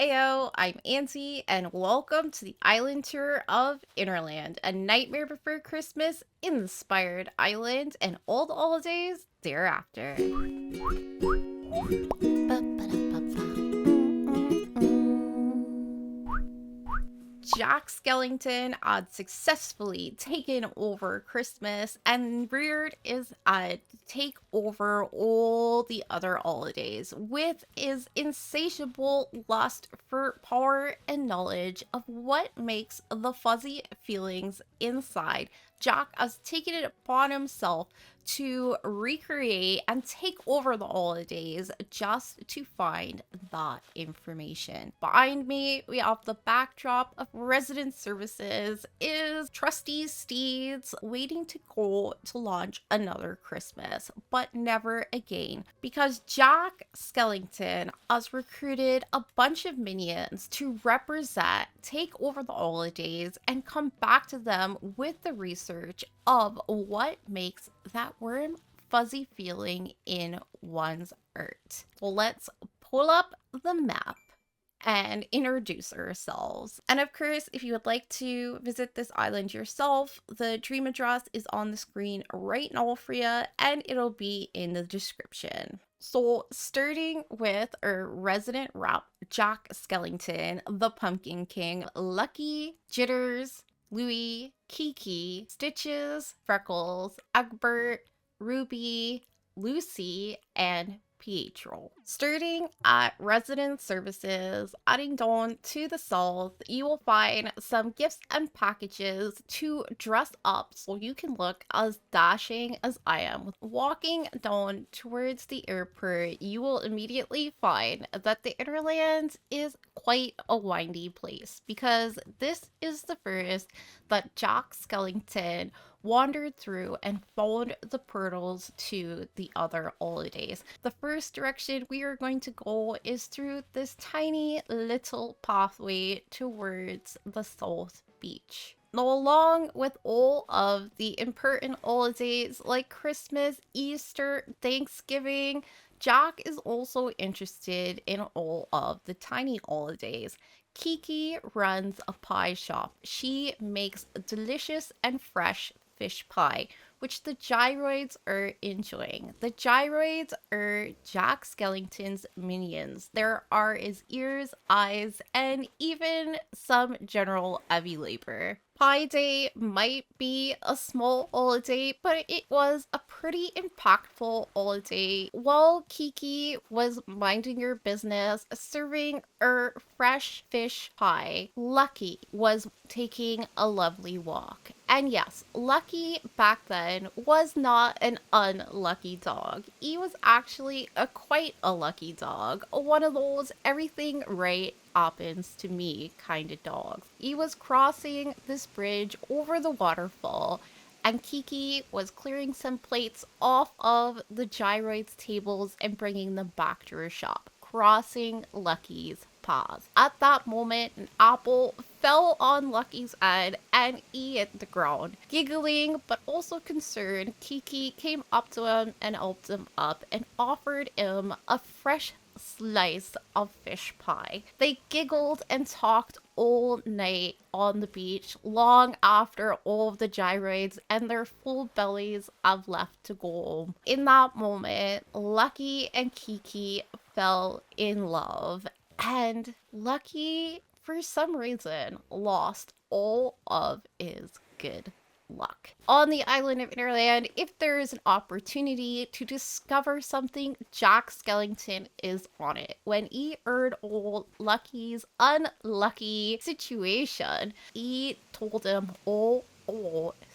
Ayo, I'm Auntie, and welcome to the island tour of Hinterland, a Nightmare Before Christmas inspired island and all the holidays thereafter. Jack Skellington had successfully taken over Christmas, and reared is to take over all the other holidays with his insatiable lust for power and knowledge of what makes the fuzzy feelings inside. Jack has taken it upon himself to recreate and take over the holidays just to find that information. Behind me, we have the backdrop of resident services is trusty steeds waiting to go to launch another Christmas, but never again, because Jack Skellington has recruited a bunch of minions to represent, take over the holidays, and come back to them with the research of what makes that warm, fuzzy feeling in one's heart. Well, let's pull up the map and introduce ourselves. And of course, if you would like to visit this island yourself, the dream address is on the screen right now for you, and it'll be in the description. So, starting with our resident rep, Jack Skellington, the Pumpkin King, Lucky, Jitters, Louie, Kiki, Stitches, Freckles, Egbert, Ruby, Lucy, and Pietro. Starting at resident services, adding down to the south, you will find some gifts and packages to dress up so you can look as dashing as I am. Walking down towards the airport, you will immediately find that the Hinterland is quite a windy place, because this is the first that Jack Skellington wandered through and found the portals to the other holidays. The first direction we are going to go is through this tiny little pathway towards the South Beach. Now, along with all of the important holidays like Christmas, Easter, Thanksgiving, Jack is also interested in all of the tiny holidays. Kiki runs a pie shop. She makes delicious and fresh fish pie, which the gyroids are enjoying. The gyroids are Jack Skellington's minions. There are his ears, eyes, and even some general heavy labor. Pie Day might be a small holiday, but it was a pretty impactful holiday. While Kiki was minding her business, serving her fresh fish pie, Lucky was taking a lovely walk. And yes, Lucky back then was not an unlucky dog. He was actually quite a lucky dog. One of those everything right happens to me kind of dogs. He was crossing this bridge over the waterfall, and Kiki was clearing some plates off of the gyroids tables and bringing them back to her shop, crossing Lucky's paws. At that moment, an apple fell on Lucky's head and he hit the ground. Giggling but also concerned, Kiki came up to him and helped him up and offered him a fresh slice of fish pie. They giggled and talked all night on the beach, long after all of the gyroids and their full bellies have left to go home. In that moment, Lucky and Kiki fell in love, and Lucky, for some reason, lost all of his good luck. On the island of Hinterland, if there is an opportunity to discover something, Jack Skellington is on it. When he heard old Lucky's unlucky situation, he told him, oh,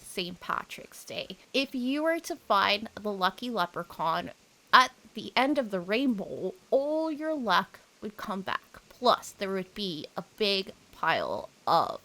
St. Patrick's Day, if you were to find the lucky leprechaun at the end of the rainbow, all your luck would come back. Plus, there would be a big pile of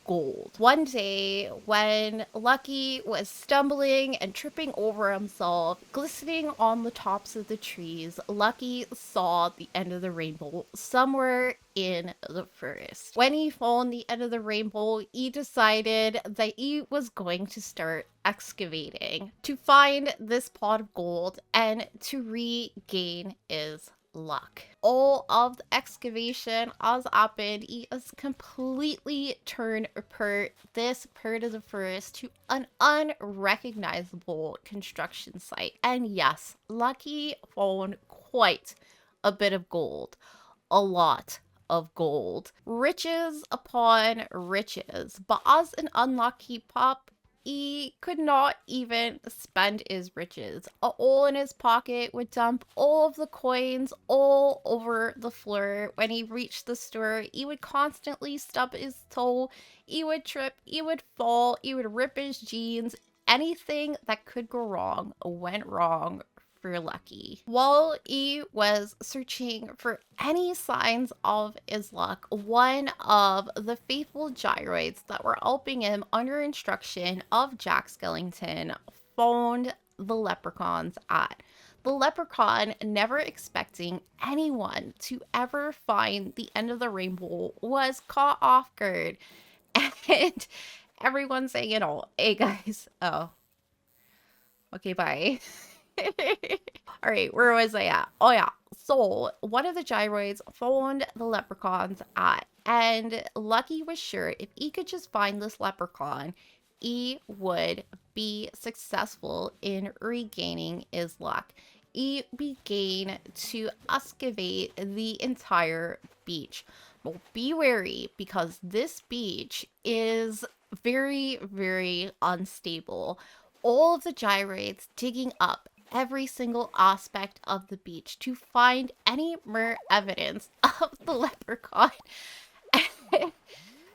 gold. One day, when Lucky was stumbling and tripping over himself, glistening on the tops of the trees, Lucky saw the end of the rainbow somewhere in the forest. When he found the end of the rainbow, he decided that he was going to start excavating to find this pot of gold and to regain his luck. All of the excavation has happened. He has completely turned this part of the forest to an unrecognizable construction site. And yes, Lucky found quite a bit of gold. A lot of gold. Riches upon riches. But as an unlucky pup, he could not even spend his riches. A hole in his pocket would dump all of the coins all over the floor. When he reached the store, he would constantly stub his toe. He would trip, he would fall, he would rip his jeans. Anything that could go wrong went wrong for Lucky. While he was searching for any signs of his luck, one of the faithful gyroids that were helping him under instruction of Jack Skellington found the leprechaun's at. The leprechaun, never expecting anyone to ever find the end of the rainbow, was caught off guard. And everyone's saying, hey guys, oh, okay, bye. All right, where was I at? Oh, yeah. So, one of the gyroids found the leprechaun's at, and Lucky was sure if he could just find this leprechaun, he would be successful in regaining his luck. He began to excavate the entire beach. Well, be wary because this beach is very, very unstable. All of the gyroids digging up every single aspect of the beach to find any more evidence of the leprechaun,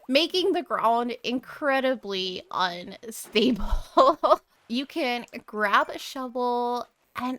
making the ground incredibly unstable. You can grab a shovel and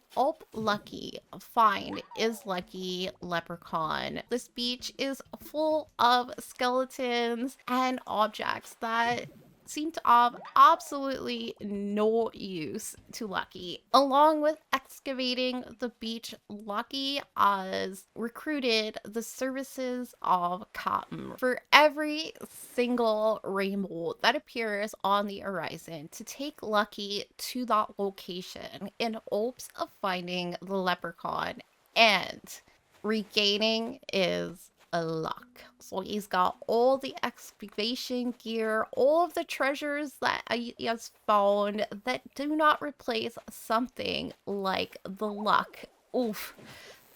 Lucky find his lucky leprechaun. This beach is full of skeletons and objects that seem to have absolutely no use to Lucky. Along with excavating the beach, Lucky has recruited the services of Captain for every single rainbow that appears on the horizon to take Lucky to that location in hopes of finding the leprechaun and regaining his luck. So he's got all the excavation gear, all of the treasures that he has found that do not replace something like the luck. Oof.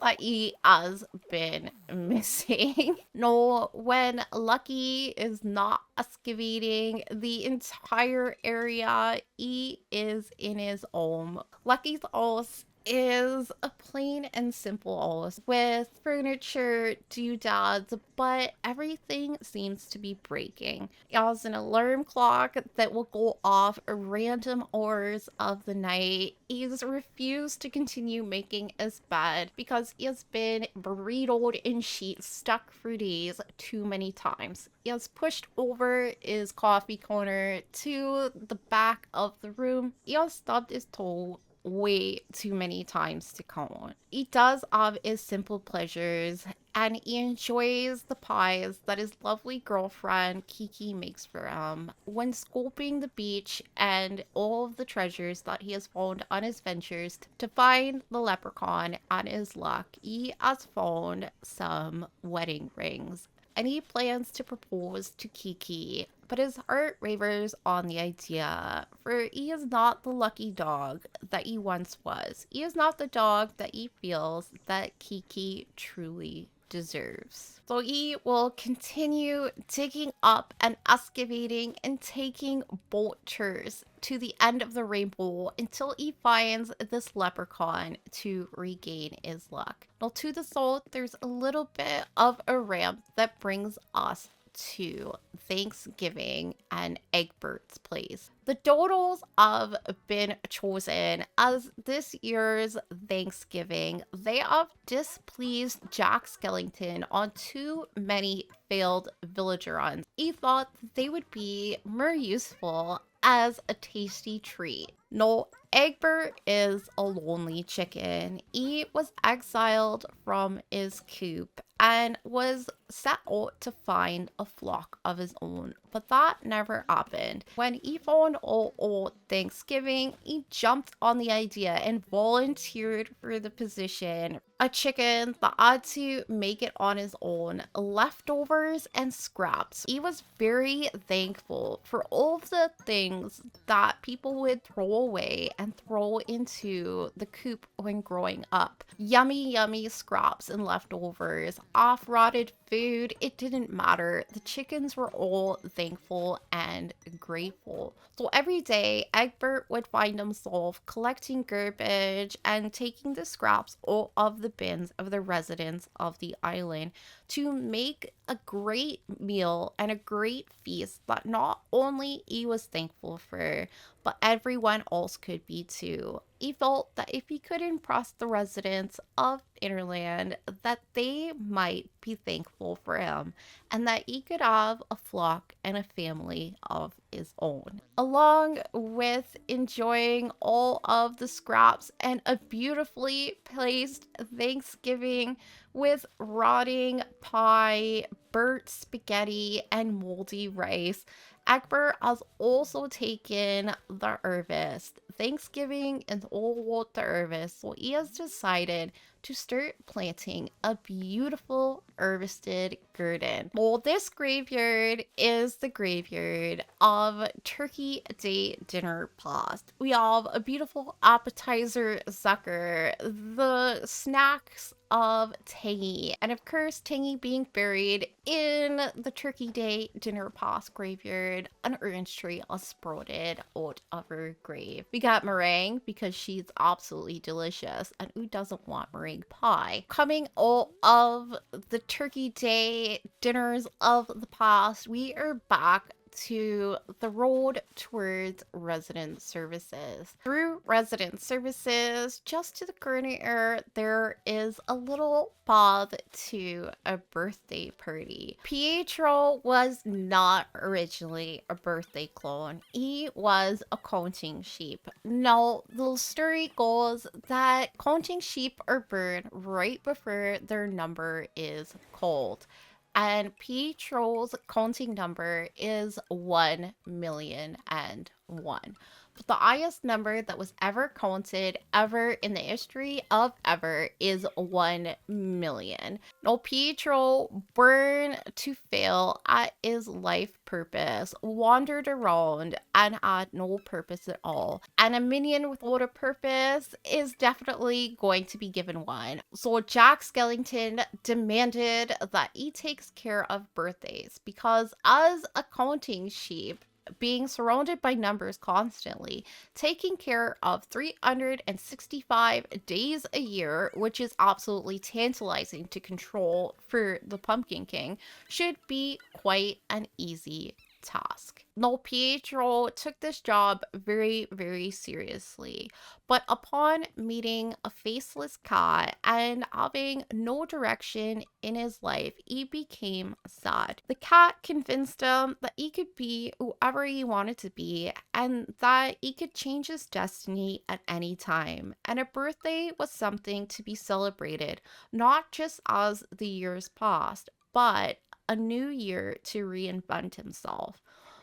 That he has been missing. No, when Lucky is not excavating the entire area, he is in his home. Lucky's house is a plain and simple house with furniture, doodads, but everything seems to be breaking. He has an alarm clock that will go off at random hours of the night. He's refused to continue making his bed because he has been burritoed in sheets stuck for days too many times. He has pushed over his coffee counter to the back of the room. He has stubbed his toe way too many times to count. He does have his simple pleasures and he enjoys the pies that his lovely girlfriend Kiki makes for him. When scoping the beach and all of the treasures that he has found on his ventures to find the leprechaun and his luck, he has found some wedding rings. And he plans to propose to Kiki, but his heart wavers on the idea, for he is not the lucky dog that he once was. He is not the dog that he feels that Kiki truly deserves. So he will continue digging up and excavating and taking boat tours to the end of the rainbow until he finds this leprechaun to regain his luck. Now to the south, there's a little bit of a ramp that brings us to Thanksgiving and Egbert's place. The Dodos have been chosen as this year's Thanksgiving. They have displeased Jack Skellington on too many failed villager runs. He thought they would be more useful as a tasty treat. No, Egbert is a lonely chicken. He was exiled from his coop and was set out to find a flock of his own, but that never happened. When he found old Thanksgiving, he jumped on the idea and volunteered for the position. A chicken that had to make it on his own, leftovers and scraps. He was very thankful for all of the things that people would throw away and throw into the coop when growing up. Yummy, yummy scraps and leftovers, off-rotted food, it didn't matter. The chickens were all thankful and grateful. So every day, Egbert would find himself collecting garbage and taking the scraps out of the bins of the residents of the island to make a great meal and a great feast that not only he was thankful for, but everyone else could be too. He felt that if he could impress the residents of Hinterland, that they might be thankful for him and that he could have a flock and a family of his own. Along with enjoying all of the scraps and a beautifully placed Thanksgiving with rotting pie, burnt spaghetti, and moldy rice, Egbert has also taken the harvest. Thanksgiving is all about the harvest, so he has decided to start planting a beautiful harvested garden. Well, this graveyard is the graveyard of Turkey Day dinner past. We have a beautiful appetizer sucker, the snacks of Tangy, and of course Tangy being buried in the Turkey Day dinner past graveyard. An orange tree is sprouted out of her grave. We got meringue because she's absolutely delicious, and who doesn't want meringue pie? Coming out of the Turkey Day dinners of the past, we are back to the road towards resident services. Through resident services, just to the corner, there is a little path to a birthday party. Pietro was not originally a birthday clone. He was a counting sheep. Now, the story goes that counting sheep are burned right before their number is called. And Pietro's counting number is 1,000,001. But the highest number that was ever counted ever in the history of ever is 1,000,000. Now, Pietro, born to fail at his life purpose, wandered around and had no purpose at all. And a minion without a purpose is definitely going to be given one. So Jack Skellington demanded that he takes care of birthdays because as a counting sheep, being surrounded by numbers constantly, taking care of 365 days a year, which is absolutely tantalizing to control for the Pumpkin King, should be quite an easy task. Now, Pietro took this job very, very seriously, but upon meeting a faceless cat and having no direction in his life, he became sad. The cat convinced him that he could be whoever he wanted to be and that he could change his destiny at any time. And a birthday was something to be celebrated, not just as the years passed, but a new year to reinvent himself.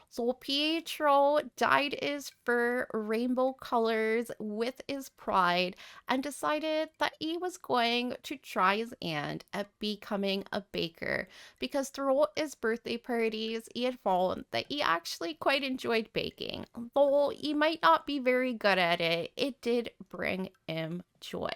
So Pietro dyed his fur rainbow colors with his pride and decided that he was going to try his hand at becoming a baker because throughout his birthday parties he had found that he actually quite enjoyed baking. Though he might not be very good at it, it did bring him joy.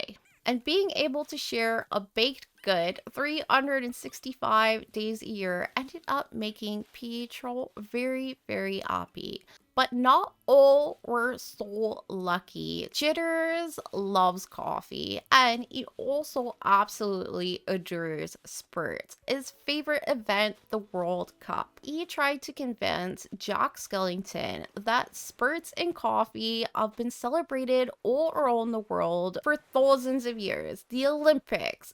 And being able to share a baked good 365 days a year ended up making Pietro very, very happy. But not all were so lucky. Jitters loves coffee, and he also absolutely adores spurts. His favorite event, the World Cup. He tried to convince Jack Skellington that spurts and coffee have been celebrated all around the world for thousands of years. The Olympics,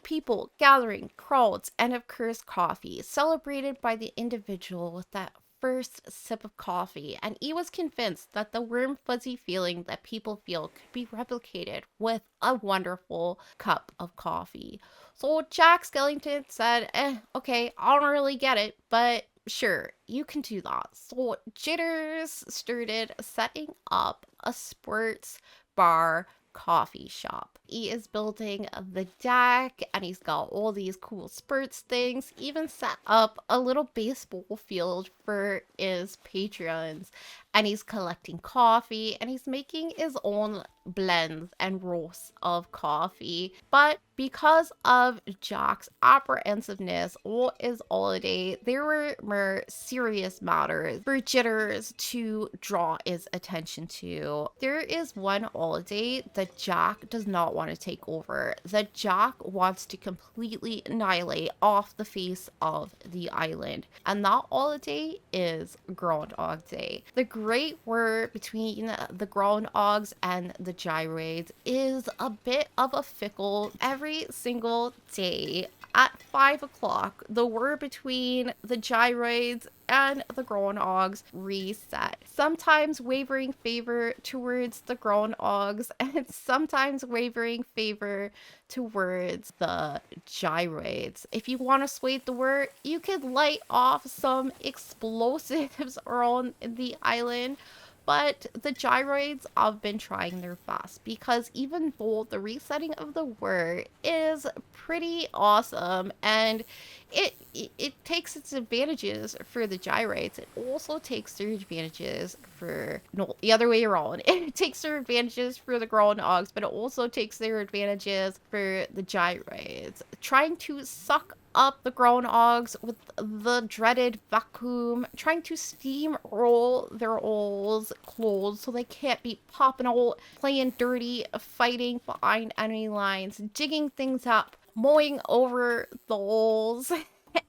people gathering, crowds, and of course coffee, celebrated by the individual with that first sip of coffee, and he was convinced that the warm, fuzzy feeling that people feel could be replicated with a wonderful cup of coffee. So Jack Skellington said, okay, I don't really get it, but sure, you can do that. So Jitters started setting up a sports bar coffee shop. He is building the deck and he's got all these cool spurts things, even set up a little baseball field for his patrons. And he's collecting coffee and he's making his own blends and roasts of coffee. But because of Jack's apprehensiveness all his holiday, there were more serious matters for Jitters to draw his attention to. There is one holiday that Jack does not want to take over, that Jack wants to completely annihilate off the face of the island. And that holiday is Groundhog Day. The great war between the Groundhogs and the gyroids is a bit of a fickle. Every single day at 5 o'clock, the war between the gyroids and the Groundhogs reset. Sometimes wavering favor towards the Groundhogs and sometimes wavering favor towards the gyroids. If you want to sway the war, you could light off some explosives around the island. But the gyroids have been trying their best because even though the resetting of the war is pretty awesome and it takes its advantages for the gyroids, it also takes their advantages for no the other way around. It takes their advantages for the Groundhogs, but it also takes their advantages for the gyroids. Trying to suck up the Groundhogs with the dreaded vacuum, trying to steamroll their old clothes so they can't be popping out, playing dirty, fighting behind enemy lines, digging things up, mowing over the holes.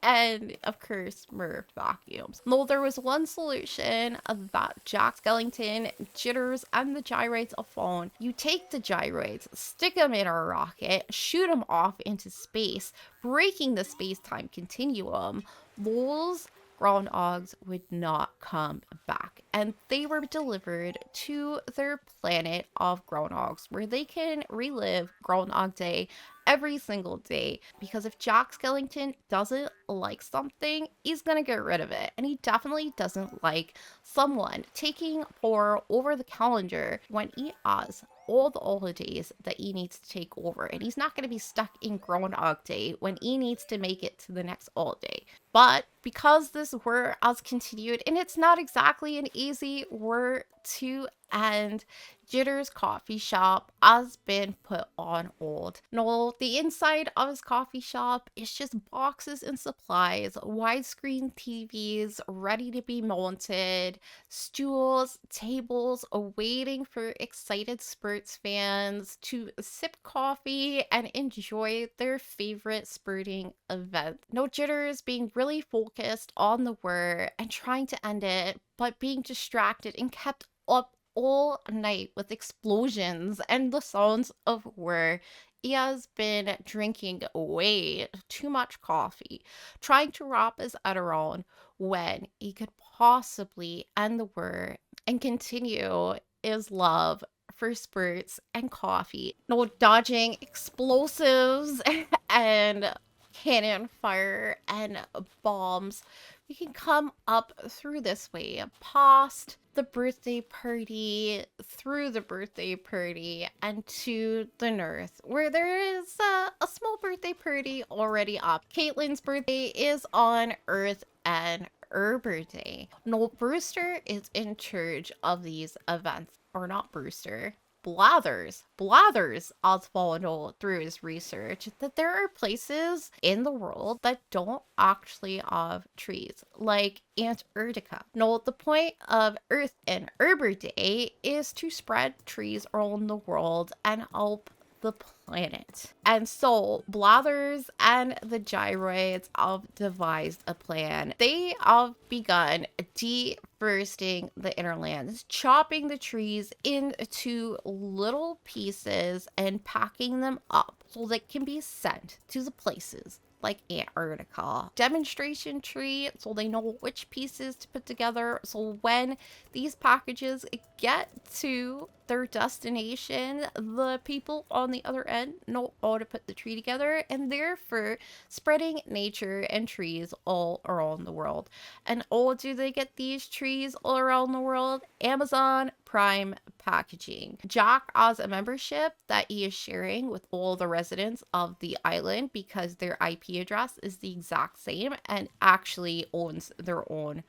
And of course, more vacuums. Though there was one solution that Jack Skellington, Jitters, and the gyroids have found. You take the gyroids, stick them in a rocket, shoot them off into space, breaking the space-time continuum. Those Groundhogs would not come back, and they were delivered to their planet of Groundhogs, where they can relive Groundhog Day every single day. Because if Jack Skellington doesn't like something, he's gonna get rid of it, and he definitely doesn't like someone taking power over the calendar when he has all the holidays that he needs to take over, and he's not going to be stuck in Groundhog Day when he needs to make it to the next holiday. But because this war has continued, and it's not exactly an easy war to end, Jitter's coffee shop has been put on hold. No, the inside of his coffee shop is just boxes and supplies, widescreen TVs ready to be mounted, stools, tables awaiting for excited Spurts fans to sip coffee and enjoy their favorite spurting event. No, Jitters being really focused on the war and trying to end it, but being distracted and kept up all night with explosions and the sounds of war. He has been drinking way too much coffee, trying to wrap his head around when he could possibly end the war and continue his love for spurts and coffee. No dodging explosives and cannon fire and bombs. We can come up through this way, past the birthday party, through the birthday party, and to the north, where there is a small birthday party already up. Caitlin's birthday is on Earth and her birthday. No, Brewster is in charge of these events. Or not Brewster. Blathers has found out through his research that there are places in the world that don't actually have trees, like Antarctica. No, the point of Earth and Arbor Day is to spread trees around the world and help the planet. And so Blathers and the gyroids have devised a plan. They have begun deforesting the Hinterlands, chopping the trees into little pieces and packing them up so they can be sent to the places like Antarctica. Demonstration tree, so they know which pieces to put together. So when these packages get to their destination, the people on the other end know how to put the tree together, and therefore spreading nature and trees all around the world. And oh, do they get these trees all around the world? Amazon Prime packaging. Jack has a membership that he is sharing with all the residents of the island because their IP address is the exact same, and actually owns their own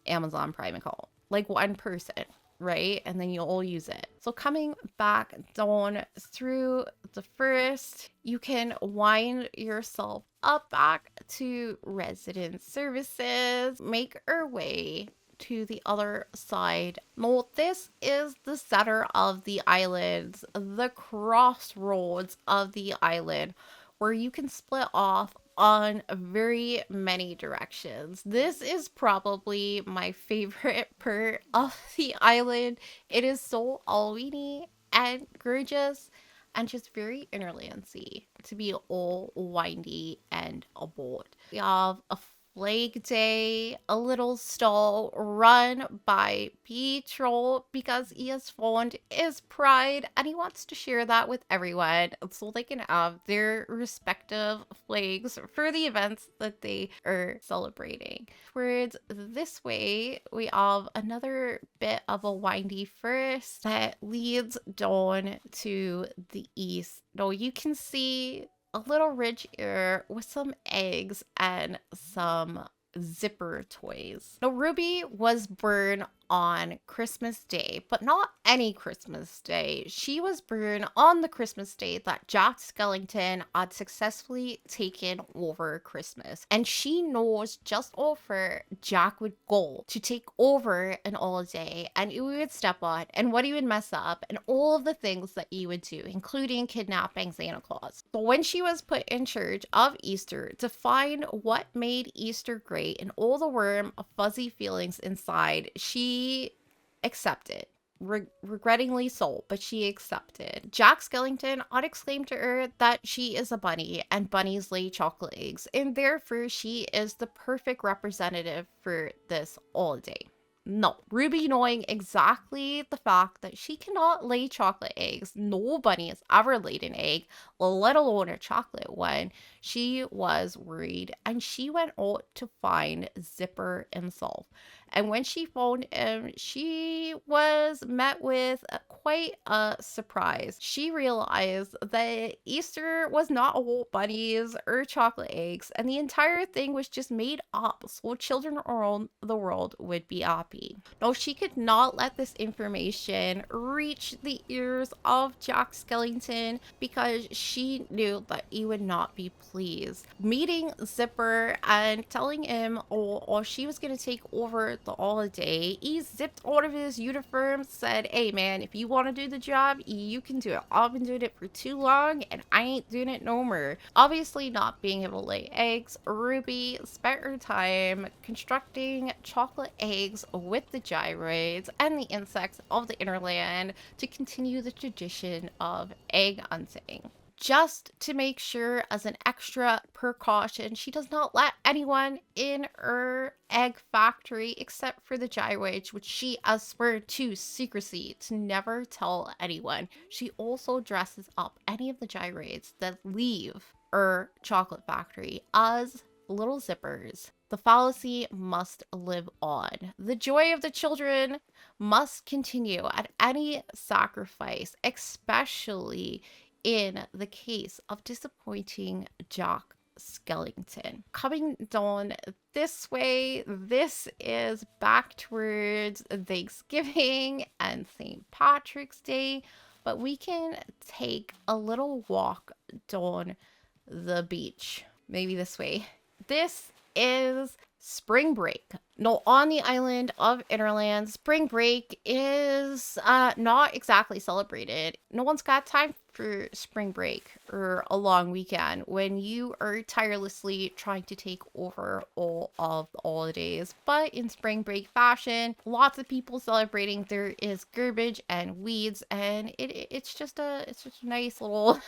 Amazon Prime account. Like one person, right? And then you all use it. So coming back down through the first, you can wind yourself up back to resident services, make our way to the other side. Now, this is the center of the island, the crossroads of the island, where you can split off on very many directions. This is probably my favorite part of the island. It is so Halloweeny and gorgeous and just very Interlandsy to be all windy and a boat. We have a Flag Day, a little stall run by Pietro because he has found his pride and he wants to share that with everyone so they can have their respective flags for the events that they are celebrating. Towards this way, we have another bit of a windy forest that leads down to the east. Now you can see a little ridge here with some eggs and some zipper toys. Now, Ruby was born on Christmas Day, but not any Christmas Day. She was born on the Christmas Day that Jack Skellington had successfully taken over Christmas. And she knows just over Jack would go to take over an holiday, and he would step on and what he would mess up and all of the things that he would do, including kidnapping Santa Claus. So when she was put in charge of Easter to find what made Easter great and all the warm, fuzzy feelings inside, she accepted. Regrettingly so, but she accepted. Jack Skellington had exclaimed to her that she is a bunny and bunnies lay chocolate eggs, and therefore she is the perfect representative for this holiday. No, Ruby, knowing exactly the fact that she cannot lay chocolate eggs, no bunny has ever laid an egg, let alone a chocolate one, she was worried and she went out to find Zipper himself. And when she found him, she was met with quite a surprise. She realized that Easter was not all bunnies or chocolate eggs, and the entire thing was just made up so children around the world would be happy. No, she could not let this information reach the ears of Jack Skellington because she knew that he would not be pleased. Meeting Zipper and telling him, oh she was going to take over the holiday, he zipped out of his uniform, said, hey man, if you want to do the job, you can do it. I've been doing it for too long and I ain't doing it no more. Obviously not being able to lay eggs, Ruby spent her time constructing chocolate eggs with the gyroids and the insects of the Hinterland to continue the tradition of egg hunting. Just to make sure, as an extra precaution, she does not let anyone in her egg factory except for the gyroids, which she has sworn to secrecy to never tell anyone. She also dresses up any of the gyroids that leave her chocolate factory as little zippers. The fallacy must live on. The joy of the children must continue at any sacrifice, especially in the case of disappointing Jack Skellington. Coming down this way, this is back towards Thanksgiving and St. Patrick's Day, but we can take a little walk down the beach. Maybe this way. This is spring break. No, on the island of Hinterland, spring break is not exactly celebrated. No one's got time for spring break or a long weekend when you are tirelessly trying to take over all of the holidays. But in spring break fashion, lots of people celebrating. There is garbage and weeds, and it's just a nice little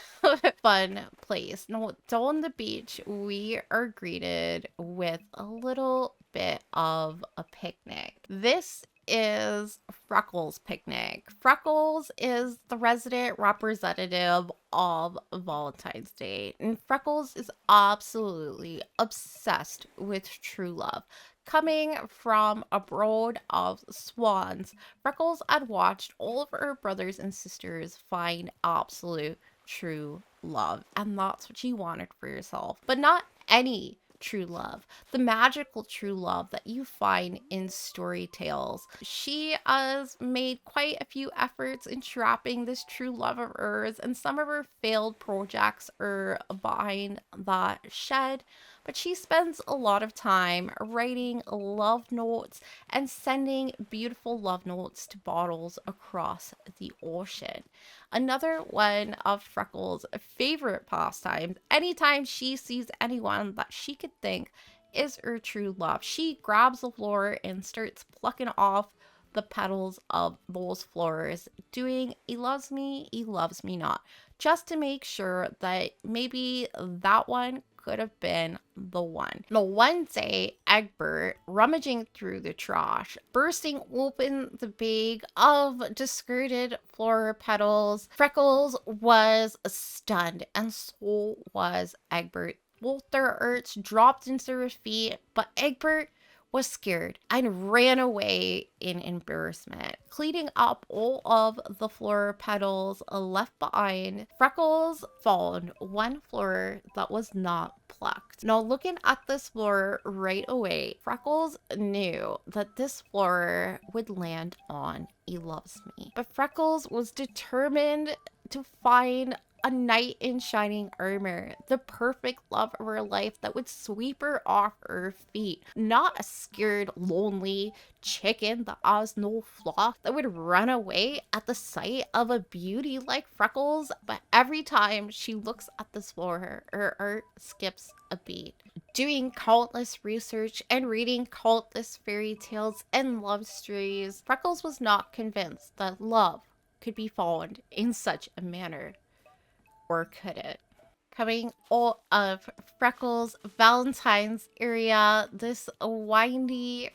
fun place. No, on the beach, we are greeted with a little bit of a picnic. This is Freckles' picnic. Freckles is the resident representative of Valentine's Day, and Freckles is absolutely obsessed with true love. Coming from a brood of swans, Freckles had watched all of her brothers and sisters find absolute true love, and that's what she wanted for herself. But not any true love, the magical true love that you find in story tales. She has made quite a few efforts in trapping this true love of hers, and some of her failed projects are behind that shed. But she spends a lot of time writing love notes and sending beautiful love notes to bottles across the ocean. Another one of Freckles' favorite pastimes, anytime she sees anyone that she could think is her true love, she grabs the flower and starts plucking off the petals of those flowers, doing he loves me not, just to make sure that maybe that one could have been the one. Now, one day, Egbert, rummaging through the trash, bursting open the bag of discarded flower petals, Freckles was stunned, and so was Egbert. Both their hearts dropped into their feet, but Egbert was scared and ran away in embarrassment, cleaning up all of the flower petals left behind. Freckles found one flower that was not plucked. Now, looking at this flower right away, Freckles knew that this flower would land on He Loves Me. But Freckles was determined to find a knight in shining armor, the perfect love of her life that would sweep her off her feet. Not a scared, lonely chicken that has no flock that would run away at the sight of a beauty like Freckles. But every time she looks at this flower, her heart skips a beat. Doing countless research and reading countless fairy tales and love stories, Freckles was not convinced that love could be found in such a manner. Or could it? Coming out of Freckles Valentine's area, this windy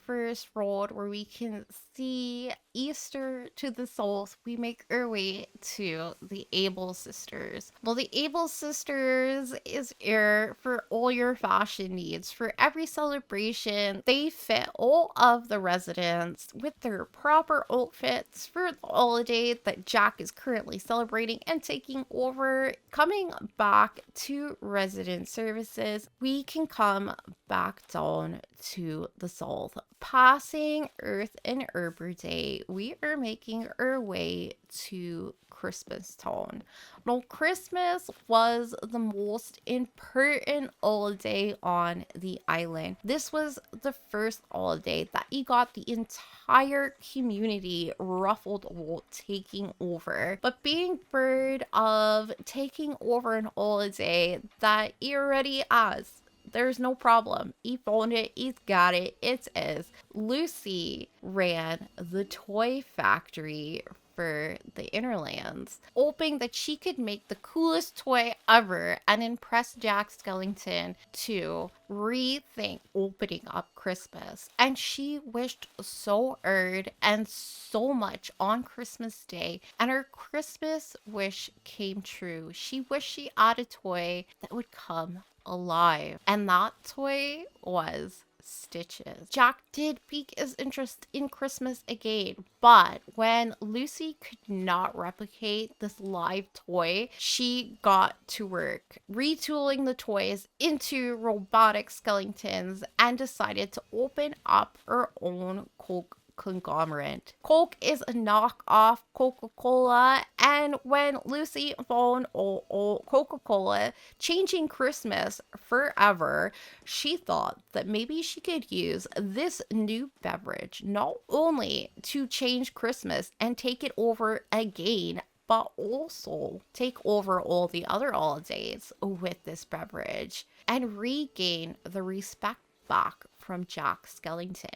first road where we can see Easter to the south, we make our way to the Able Sisters. Well, the Able Sisters is here for all your fashion needs. For every celebration, they fit all of the residents with their proper outfits for the holiday that Jack is currently celebrating and taking over. Coming back to resident services, we can come back down to the south. Passing Earth and Arbor Day, we are making our way to Christmas Town. Now, Christmas was the most important holiday on the island. This was the first holiday that he got the entire community ruffled about taking over. But being bird of taking over an holiday that he already has, there's no problem. He found it. He's got it. It's his. Lucy ran the toy factory for the Hinterlands, hoping that she could make the coolest toy ever and impress Jack Skellington to rethink opening up Christmas. And she wished so hard and so much on Christmas Day, and her Christmas wish came true. She wished she had a toy that would come alive, and that toy was Stitches. Jack did pique his interest in Christmas again, but when Lucy could not replicate this live toy, she got to work retooling the toys into robotic skeletons and decided to open up her own Cókë conglomerate. Coke is a knockoff Coca-Cola, and when Lucy found old Coca-Cola changing Christmas forever, she thought that maybe she could use this new beverage not only to change Christmas and take it over again, but also take over all the other holidays with this beverage and regain the respect back from Jack Skellington.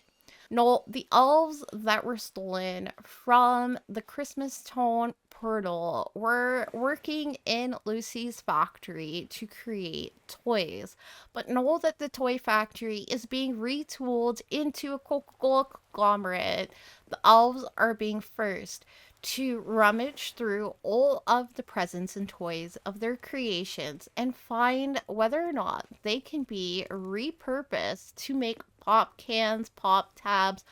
No, the elves that were stolen from the Christmas Town portal were working in Lucy's factory to create toys. But know that the toy factory is being retooled into a Coca-Cola conglomerate. The elves are being forced to rummage through all of the presents and toys of their creations and find whether or not they can be repurposed to make pop cans, pop tabs,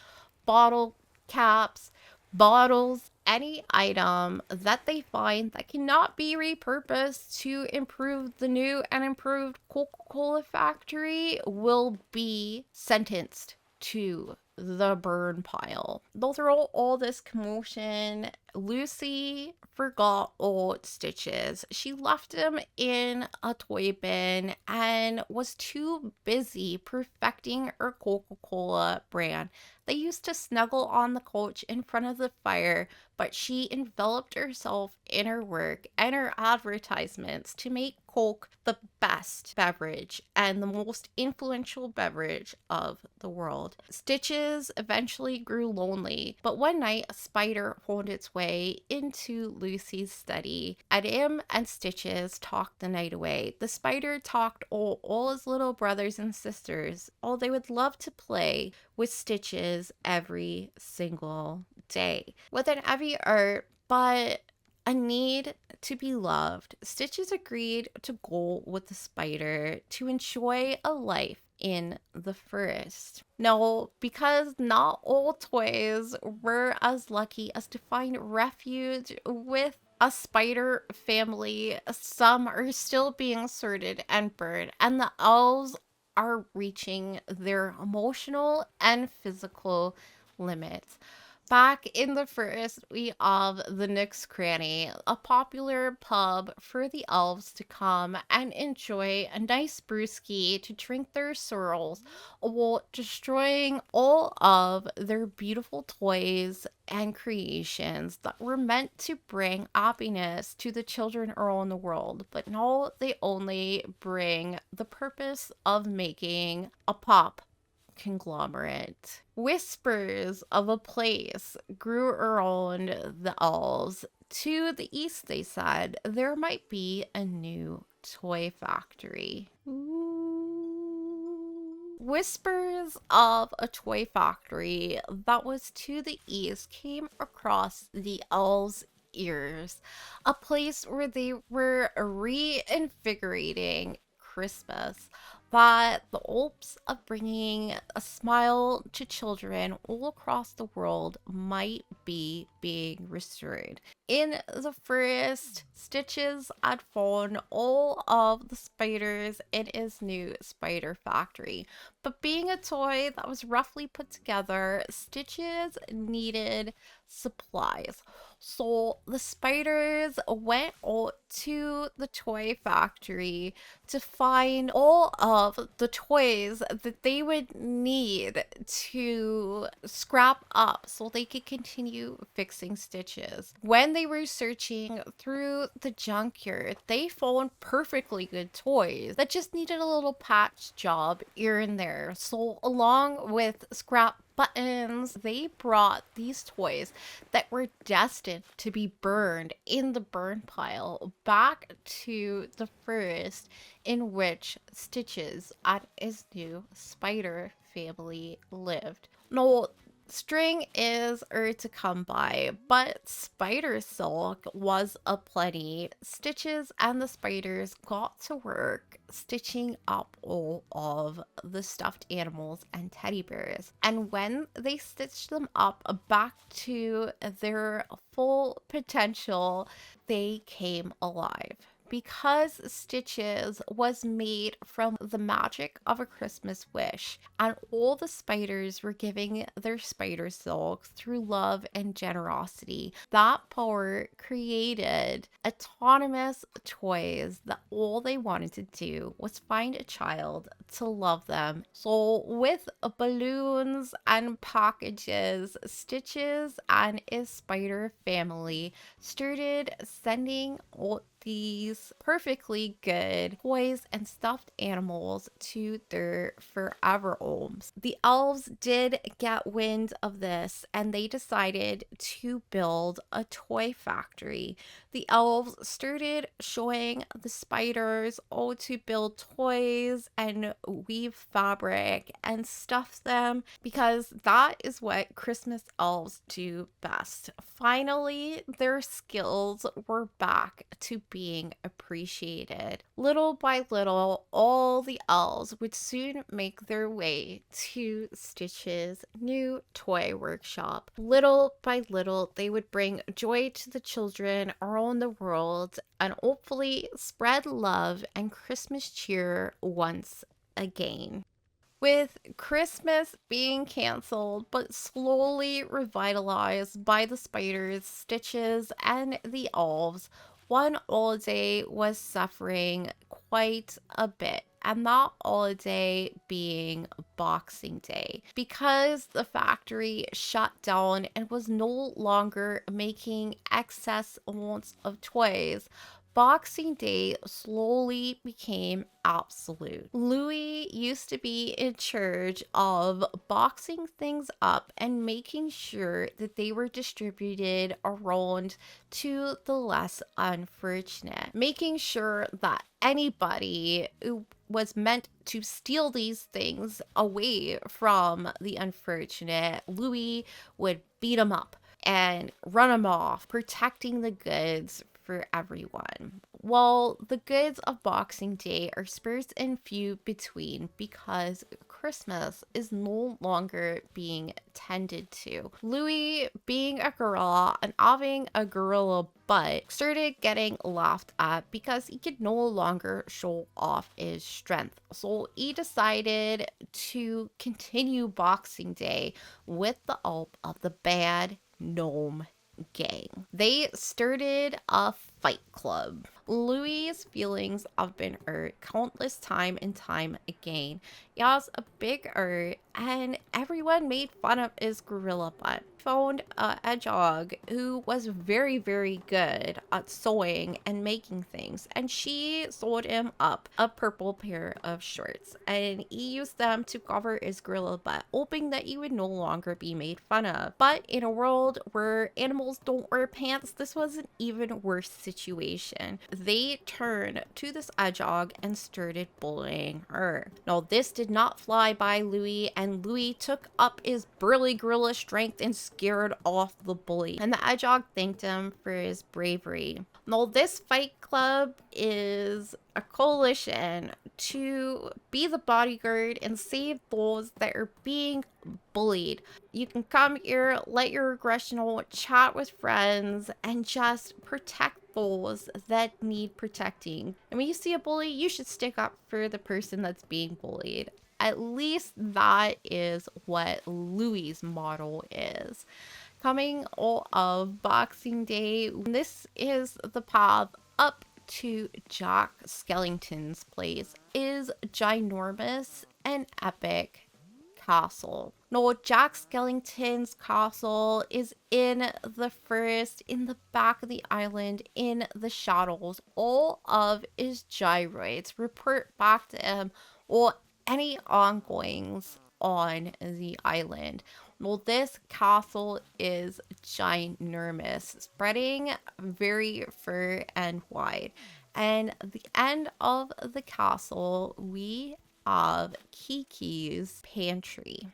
bottle caps, bottles, any item that they find that cannot be repurposed to improve the new and improved Coca-Cola factory will be sentenced to the burn pile. Though through all this commotion, Lucy forgot old Stitches. She left him in a toy bin and was too busy perfecting her Coca-Cola brand. They used to snuggle on the couch in front of the fire, but she enveloped herself in her work and her advertisements to make Coke the best beverage and the most influential beverage of the world. Stitches eventually grew lonely, but one night a spider found its way into Lucy's study, and him and Stitches talked the night away. The spider talked all his little brothers and sisters. Oh, they would love to play with Stitches every single day. With an heavy heart, but a need to be loved, Stitches agreed to go with the spider to enjoy a life in the forest. No, because not all toys were as lucky as to find refuge with a spider family. Some are still being sorted and burned, and the elves are reaching their emotional and physical limits. Back in the forest, we have the Nook's Cranny, a popular pub for the elves to come and enjoy a nice brewski to drink their sorrows while destroying all of their beautiful toys and creations that were meant to bring happiness to the children around the world. But no, they only bring the purpose of making a pop conglomerate. Whispers of a place grew around the elves. To the east, they said, there might be a new toy factory. Ooh. Whispers of a toy factory that was to the east came across the elves' ears, a place where they were reinvigorating Christmas, but the hopes of bringing a smile to children all across the world might be being restored. In the forest, Stitches had found all of the spiders in his new spider factory, but being a toy that was roughly put together, Stitches needed supplies. So the spiders went out to the toy factory to find all of the toys that they would need to scrap up so they could continue fixing Stitches. When they were searching through the junkyard, they found perfectly good toys that just needed a little patch job here and there. So along with scrap buttons, they brought these toys that were destined to be burned in the burn pile back to the forest in which Stitches and his new spider family lived. No, string is to come by, but spider silk was aplenty. Stitches and the spiders got to work stitching up all of the stuffed animals and teddy bears. And when they stitched them up back to their full potential, they came alive. because Stitches was made from the magic of a Christmas wish, and all the spiders were giving their spider silk through love and generosity. That power created autonomous toys that all they wanted to do was find a child to love them. So, with balloons and packages, Stitches and his spider family started sending all these perfectly good toys and stuffed animals to their forever homes. The elves did get wind of this and they decided to build a toy factory. The elves started showing the spiders how to build toys and weave fabric and stuff them, because that is what Christmas elves do best. Finally, their skills were back to being appreciated. Little by little, all the elves would soon make their way to Stitch's new toy workshop. Little by little, they would bring joy to the children around the world and hopefully spread love and Christmas cheer once again. With Christmas being canceled but slowly revitalized by the spiders, Stitches, and the elves, one holiday was suffering quite a bit, and that holiday being Boxing Day. Because the factory shut down and was no longer making excess amounts of toys, Boxing Day slowly became absolute. Louie used to be in charge of boxing things up and making sure that they were distributed around to the less unfortunate, making sure that anybody who was meant to steal these things away from the unfortunate, Louie would beat them up and run them off, protecting the goods for everyone. Well, the goods of Boxing Day are sparse and few between because Christmas is no longer being tended to. Louie, being a gorilla and having a gorilla butt, started getting laughed at because he could no longer show off his strength. So he decided to continue Boxing Day with the help of the bad gnome gang. They started a fight club. Louie's feelings have been hurt countless time and time again. He has a big hurt and everyone made fun of his gorilla butt. Found a hedgehog who was very, very good at sewing and making things, and she sewed him up a purple pair of shorts, and he used them to cover his gorilla butt, hoping that he would no longer be made fun of. But in a world where animals don't wear pants, this was an even worse situation. They turned to this hedgehog and started bullying her. Now, this did not fly by Louie, and Louie took up his burly gorilla strength and scared off the bully. And the hedgehog thanked him for his bravery. Now, this fight club is a coalition to be the bodyguard and save those that are being bullied. You can come here, let your aggression out, chat with friends, and just protect those that need protecting. And when you see a bully, you should stick up for the person that's being bullied. At least that is what Louie's motto is. Coming out of Boxing Day, this is the path up to Jack Skellington's place, is ginormous and epic castle. No, Jack Skellington's castle is in the back of the island, in the shadows. All of his gyroids report back to him or any ongoings on the island. Well, this castle is ginormous, spreading very far and wide. And at the end of the castle, we have Kiki's pantry.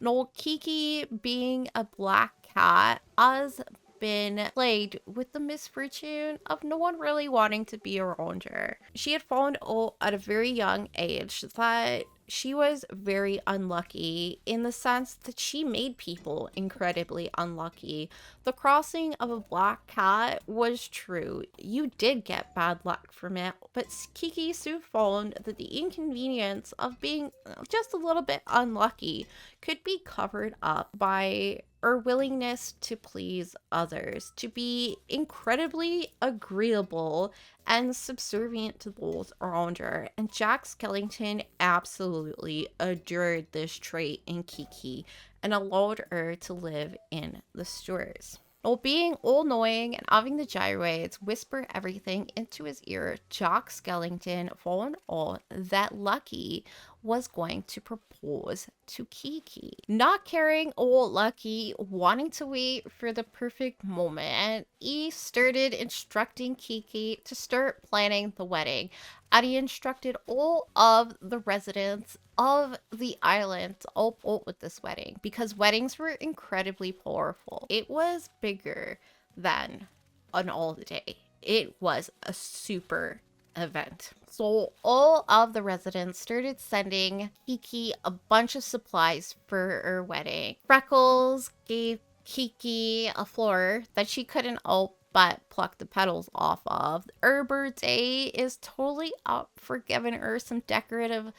Now, Kiki, being a black cat, has been plagued with the misfortune of no one really wanting to be around her. She had found out at a very young age that she was very unlucky in the sense that she made people incredibly unlucky. The crossing of a black cat was true. You did get bad luck from it, but Kiki soon found that the inconvenience of being just a little bit unlucky could be covered up by her willingness to please others, to be incredibly agreeable and subservient to those around her. And Jack Skellington absolutely adored this trait in Kiki and allowed her to live in the stores. Well, being all knowing and having the gyroids whisper everything into his ear, Jack Skellington found out that Lucky was going to propose to Kiki. Not caring old Lucky, wanting to wait for the perfect moment, he started instructing Kiki to start planning the wedding. And he instructed all of the residents of the island to help out with this wedding because weddings were incredibly powerful. It was bigger than an holiday. It was a super event. So all of the residents started sending Kiki a bunch of supplies for her wedding. Freckles gave Kiki a flower that she couldn't help but pluck the petals off of. Her birthday is totally up for giving her some decorative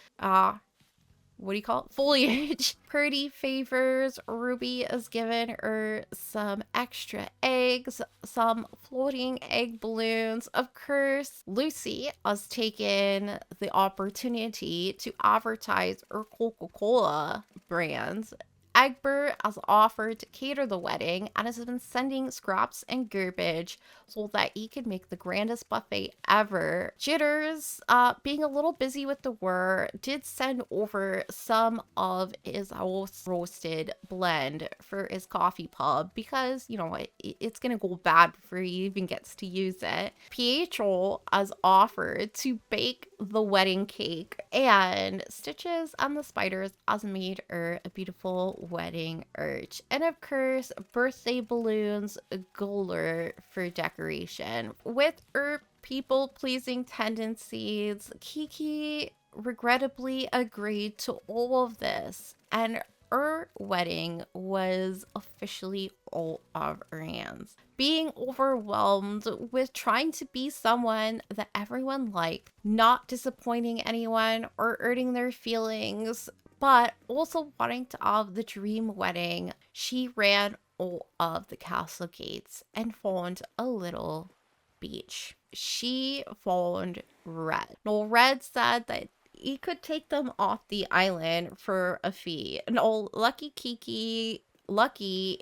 what do you call it? Foliage. Pretty favors. Ruby is giving her some extra eggs, some floating egg balloons. Of course, Lucy has taken the opportunity to advertise her Coca-Cola brands. Egbert has offered to cater the wedding and has been sending scraps and garbage so that he could make the grandest buffet ever. Jitters, being a little busy with the work, did send over some of his house roasted blend for his coffee pub because, you know, it's going to go bad before he even gets to use it. Pietro has offered to bake the wedding cake, and Stitches and the Spiders has made her a beautiful wedding arch. And of course, birthday balloons galore for decoration. With her people-pleasing tendencies, Kiki regrettably agreed to all of this, and her wedding was officially all of her hands. Being overwhelmed with trying to be someone that everyone liked, not disappointing anyone or hurting their feelings, but also wanting to have the dream wedding, she ran all of the castle gates and found a little beach. She found Red. Now, Red said that he could take them off the island for a fee. No, Lucky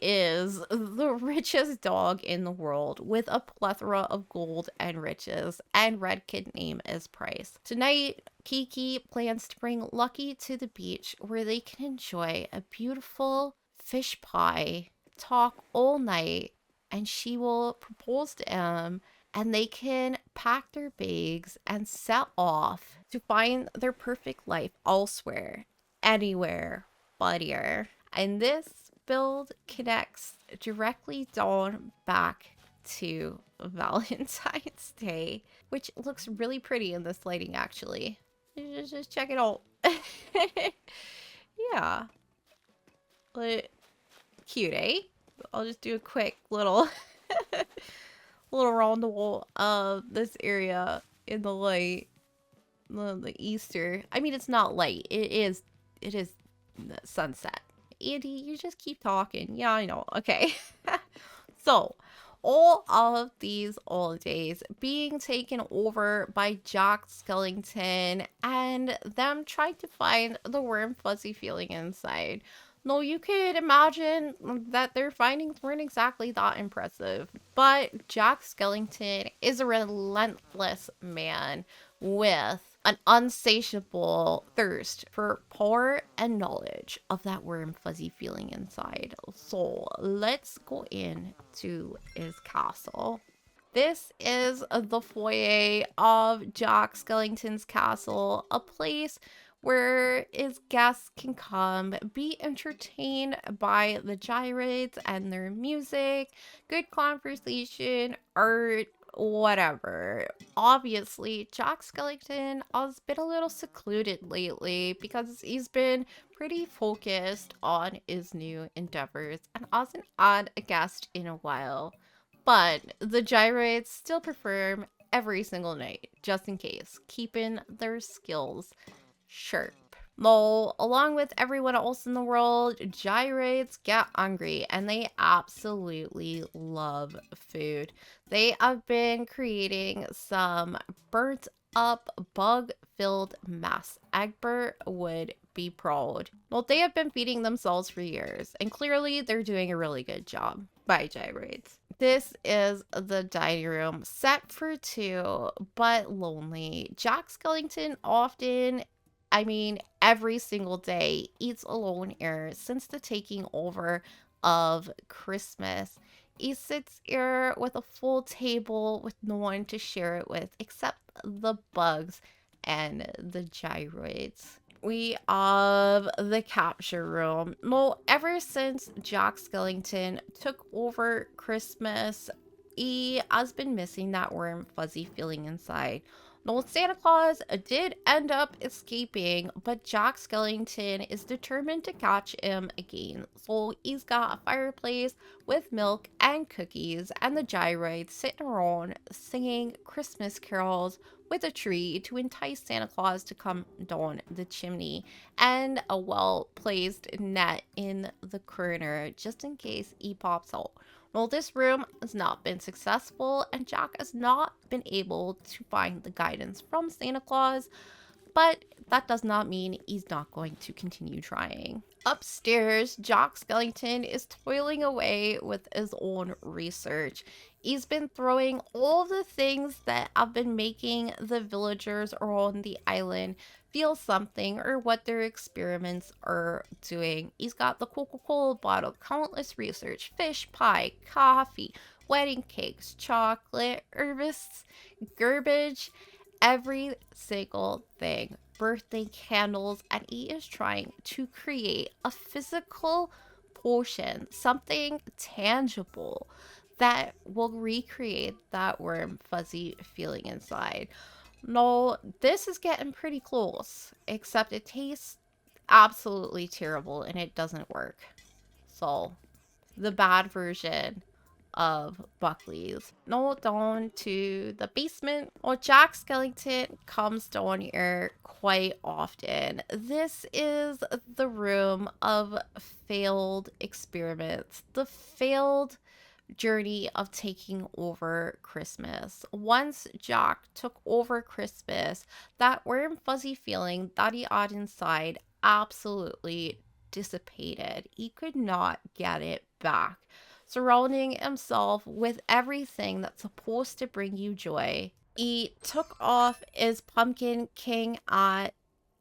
is the richest dog in the world with a plethora of gold and riches, and Red could name his price. Tonight, Kiki plans to bring Lucky to the beach where they can enjoy a beautiful fish pie, talk all night, and she will propose to him, and they can pack their bags and set off to find their perfect life elsewhere, anywhere but here. And this build connects directly down back to Valentine's Day, which looks really pretty in this lighting, actually. Just check it out. Yeah. But cute, eh? I'll just do a quick little little roundel of this area in the light. The Easter. I mean, it's not light. It is the sunset. Andy, you just keep talking. Yeah, I know. Okay. So, all of these holidays being taken over by Jack Skellington and them trying to find the warm, fuzzy feeling inside. No, you could imagine that their findings weren't exactly that impressive, but Jack Skellington is a relentless man with an unsatiable thirst for power and knowledge of that warm, fuzzy feeling inside. So let's go into his castle. This is the foyer of Jack Skellington's castle, a place where his guests can come, be entertained by the gyrates and their music, good conversation, art, whatever. Obviously, Jack Skellington has been a little secluded lately because he's been pretty focused on his new endeavors and hasn't had a guest in a while. But the gyrates still perform every single night, just in case, keeping their skills sharp. Well, along with everyone else in the world, gyrates get hungry and they absolutely love food. They have been creating some burnt up bug filled mess. Egbert would be proud. Well, they have been feeding themselves for years, and clearly they're doing a really good job. By gyrates. This is the dining room, set for two, but lonely. Jack Skellington often, every single day, eats alone here since the taking over of Christmas. He sits here with a full table with no one to share it with except the bugs and the gyroids. We have the capture room. Well, ever since Jack Skellington took over Christmas, he has been missing that warm, fuzzy feeling inside. No, Santa Claus did end up escaping, but Jack Skellington is determined to catch him again. So he's got a fireplace with milk and cookies, and the gyroids sitting around singing Christmas carols with a tree to entice Santa Claus to come down the chimney, and a well-placed net in the corner just in case he pops out. Well, this room has not been successful, and Jack has not been able to find the guidance from Santa Claus, but that does not mean he's not going to continue trying. Upstairs, Jack Skellington is toiling away with his own research. He's been throwing all the things that have been making the villagers around the island feel something or what their experiments are doing. He's got the Coca-Cola bottle, countless research, fish pie, coffee, wedding cakes, chocolate, herbs, garbage, every single thing, birthday candles, and he is trying to create a physical potion, something tangible that will recreate that warm, fuzzy feeling inside. No, this is getting pretty close, except it tastes absolutely terrible and it doesn't work. So, the bad version of Buckley's. No, down to the basement. Well, Jack Skellington comes down here quite often. This is the room of failed experiments, the failed journey of taking over Christmas. Once Jack took over Christmas, that warm, fuzzy feeling that he had inside absolutely dissipated. He could not get it back. Surrounding himself with everything that's supposed to bring you joy, he took off his pumpkin king hat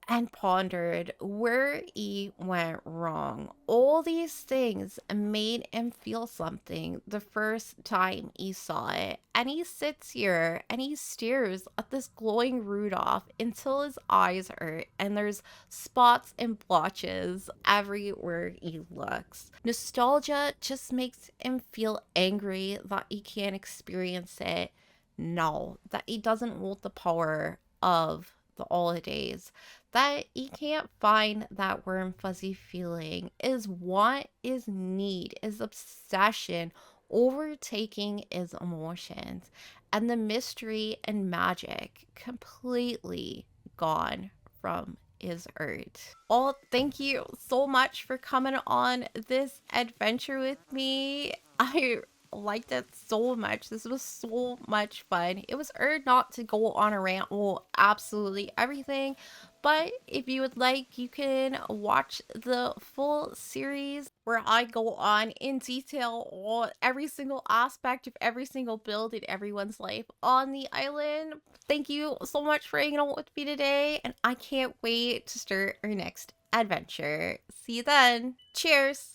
and pondered where he went wrong. All these things made him feel something the first time he saw it. And he sits here and he stares at this glowing Rudolph until his eyes hurt and there's spots and blotches everywhere he looks. Nostalgia just makes him feel angry that he can't experience it now, that he doesn't hold the power of the holidays, that he can't find that warm fuzzy feeling, is want, is need, is obsession overtaking his emotions, and the mystery and magic completely gone from his art. Oh, thank you so much for coming on this adventure with me. I liked it so much. This was so much fun. It was hard not to go on a rant. Well, absolutely everything. But if you would like, you can watch the full series where I go on in detail on every single aspect of every single build in everyone's life on the island. Thank you so much for hanging out with me today, and I can't wait to start our next adventure. See you then. Cheers!